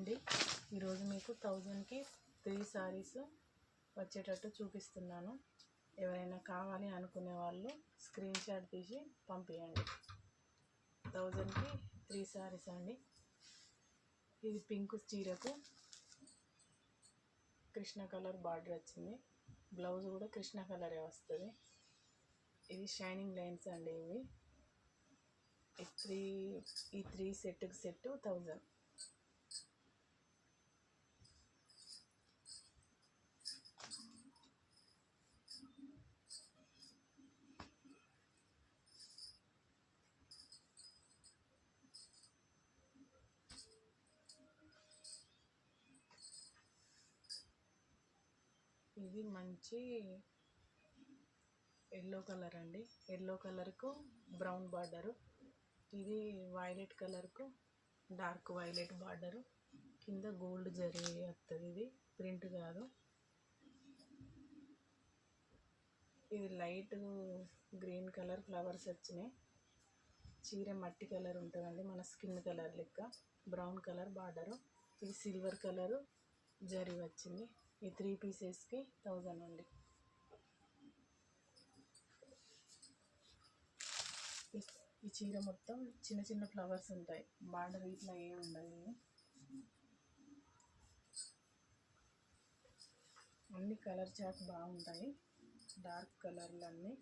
అండి, ఈరోజు మీకు 1000కి 3 సారీస్ వచ్చేటట్టు చూపిస్తున్నాను. ఎవరైనా కావాలి అనుకునే వాళ్ళు స్క్రీన్ షాట్ తీసి పంపించండి. 1000కి 3 సారీస్ అండి. ఇది పింక్ చీరకు కృష్ణ కలర్ బార్డర్ వచ్చింది. బ్లౌజ్ కూడా కృష్ణ కలరే వస్తుంది. ఇది షైనింగ్ లైన్స్ అండి. ఇవి ఈ త్రీ సెట్కి సెట్ 1000. ఇది మంచి ఎల్లో కలర్ అండి. ఎల్లో కలర్కు బ్రౌన్ బార్డరు. ఇది వైలెట్ కలర్కు డార్క్ వైలెట్ బార్డరు. కింద గోల్డ్ జరీ వస్తుంది. ఇది ప్రింట్ కాదు. ఇది లైట్ గ్రీన్ కలర్ ఫ్లవర్స్ వచ్చినాయి. చీర మట్టి కలర్ ఉంటుందండి, మన స్కిన్ కలర్ లెక్క. Brown colour border. ఇది సిల్వర్ కలరు జరీ వచ్చింది. ఈ 3 పీసెస్కి 1000 అండి. ఈ చీర మొత్తం చిన్న చిన్న ఫ్లవర్స్ ఉంటాయి. బార్డర్ ఇట్లా ఏమి ఉండదు. అన్ని కలర్ చార్ట్ బాగుంటాయి. డార్క్ కలర్లు అన్నీ.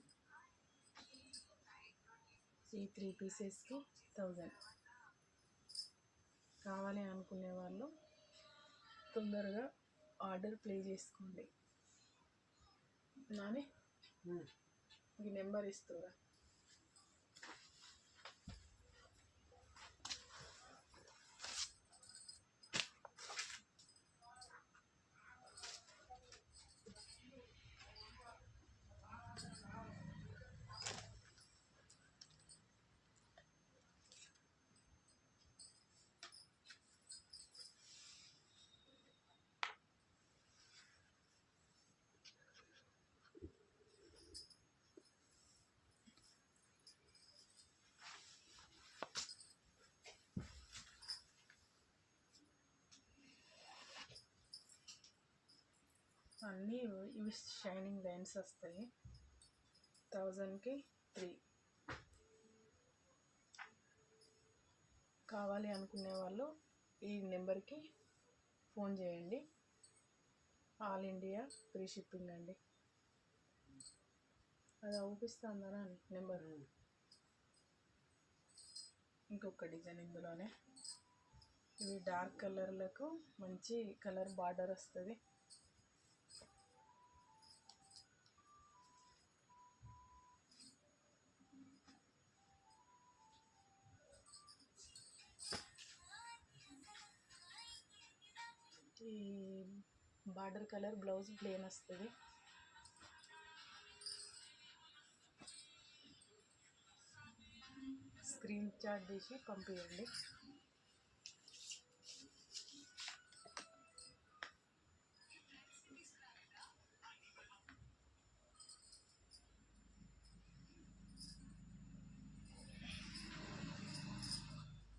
ఈ 3 పీసెస్కి 1000. కావాలి అనుకునే వాళ్ళు తొందరగా ఆర్డర్ ప్లే చేసుకోండి. నాని ఈ నెంబర్ ఇస్తురా. అన్నీ ఇవి షైనింగ్ లైన్స్ వస్తాయి. 1000కి 3. కావాలి అనుకునే వాళ్ళు ఈ నెంబర్కి ఫోన్ చేయండి. ఆల్ ఇండియా ఫ్రీ షిప్పింగ్ అండి. అది అవుపిస్తుందా అని నెంబర్. ఇంకొక డిజైన్ ఇందులోనే. ఇవి డార్క్ కలర్లకు మంచి కలర్ బార్డర్ వస్తుంది. ఈ బార్డర్ కలర్ బ్లౌజ్ ప్లేన్ వస్తుంది. స్క్రీన్ షాట్ తీసి పంపించండి.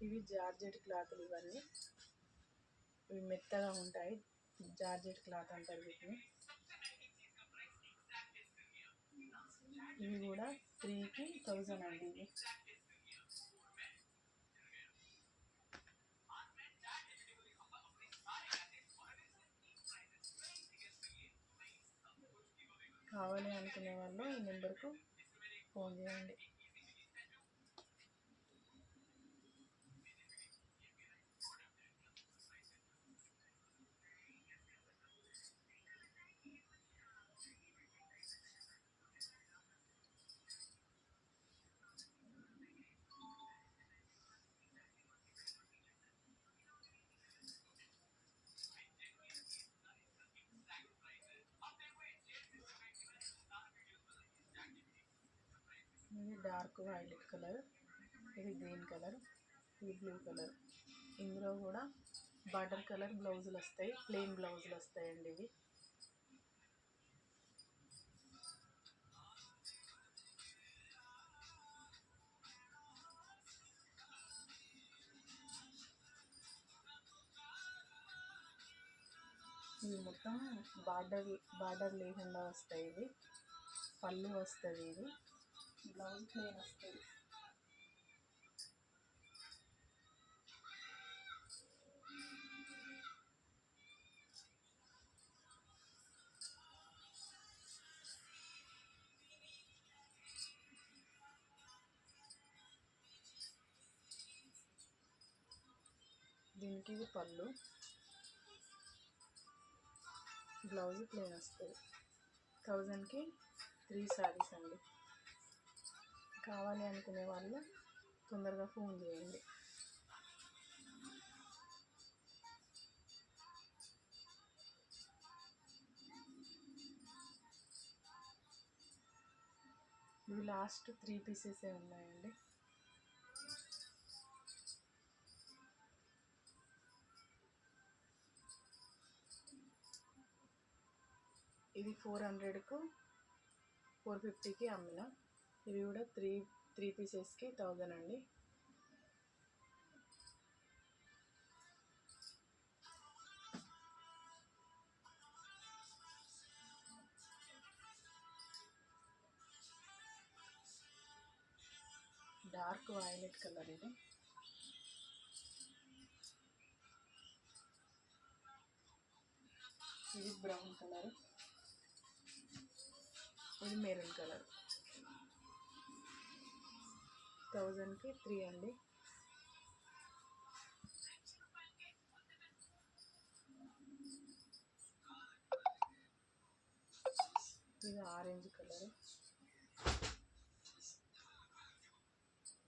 ఇవి జార్జెట్ క్లాత్లు. ఇవన్నీ ఇవి మెత్తగా ఉంటాయి. జార్జెట్ క్లాత్ అంటారు వీటిని. ఇవి కూడా 3కి 1000 అండి. ఇవి కావాలి అనుకునే వాళ్ళు ఈ నెంబర్కు ఫోన్ చేయండి. ఇది డార్క్ వైలెట్ కలర్. ఇది గ్రీన్ కలర్. ఇది బ్లూ కలర్. ఇందులో కూడా బార్డర్ కలర్ బ్లౌజులు వస్తాయి. ప్లెయిన్ బ్లౌజులు వస్తాయండి. ఇవి ఇవి మొత్తం బార్డర్ లేకుండా వస్తాయి. ఇవి పళ్ళు వస్తుంది, ఇది బ్లౌజ్ ప్లేన్ వస్తుంది. దీనికి ఇది పళ్ళు, బ్లౌజ్ ప్లేన్ వస్తుంది. 1000కి 3 శారీస్ అండి. కావాలి అనుకునే వాళ్ళు తొందరగా ఫోన్ చేయండి. ఇవి లాస్ట్ 3 పీసెసే ఉన్నాయండి. ఇది 400కు 450కి అమ్మిన. ఇవి కూడా త్రీ పీసెస్కి 1000 అండి. డార్క్ వైలెట్ కలర్ ఇది. ఇది బ్రౌన్ కలర్, ఇది మెరూన్ కలర్. 1000కి 3 అండి. ఇది ఆరెంజ్ కలర్,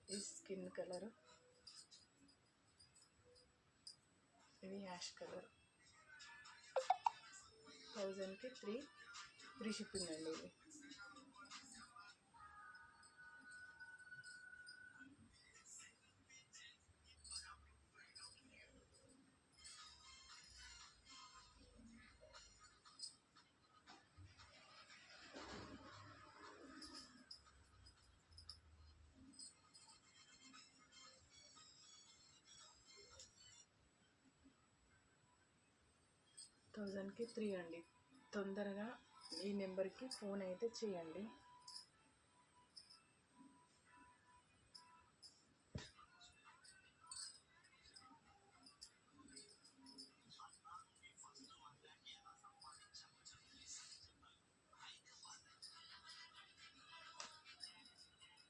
ఇది స్కిన్ కలర్, ఇది యాష్ కలర్. 1000కి 3 ఫ్రీ షిప్పింగ్ అండి. ఇది థౌజండ్కి 3 అండి. తొందరగా ఈ నెంబర్కి ఫోన్ అయితే చేయండి.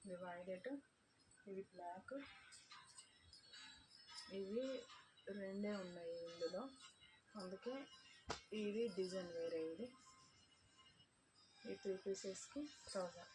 ఇది వైలెట్, ఇది బ్లాక్, ఇవి రెండే ఉన్నాయి ఇందులో, అందుకే ఇది డిజైన్ వేరే. ఇది ఈ 3 పీసెస్కి 1000.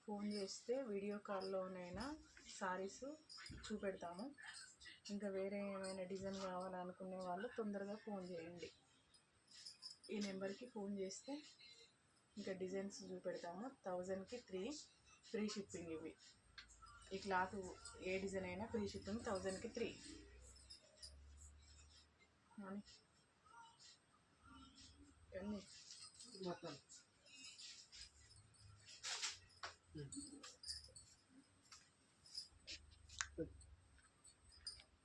ఫోన్ చేస్తే వీడియో కాల్లోనైనా సారీస్ చూపెడతాము. ఇంకా వేరే ఏమైనా డిజైన్ కావాలనుకునే వాళ్ళు తొందరగా ఫోన్ చేయండి. ఈ నెంబర్కి ఫోన్ చేస్తే ఇంకా డిజైన్స్ చూపెడతాము. 1000కి 3 free shipping. ఇవి ఈ క్లాత్ ఏ డిజైన్ అయినా ఫ్రీ షిప్పింగ్. 1000కి 3 అని మొత్తం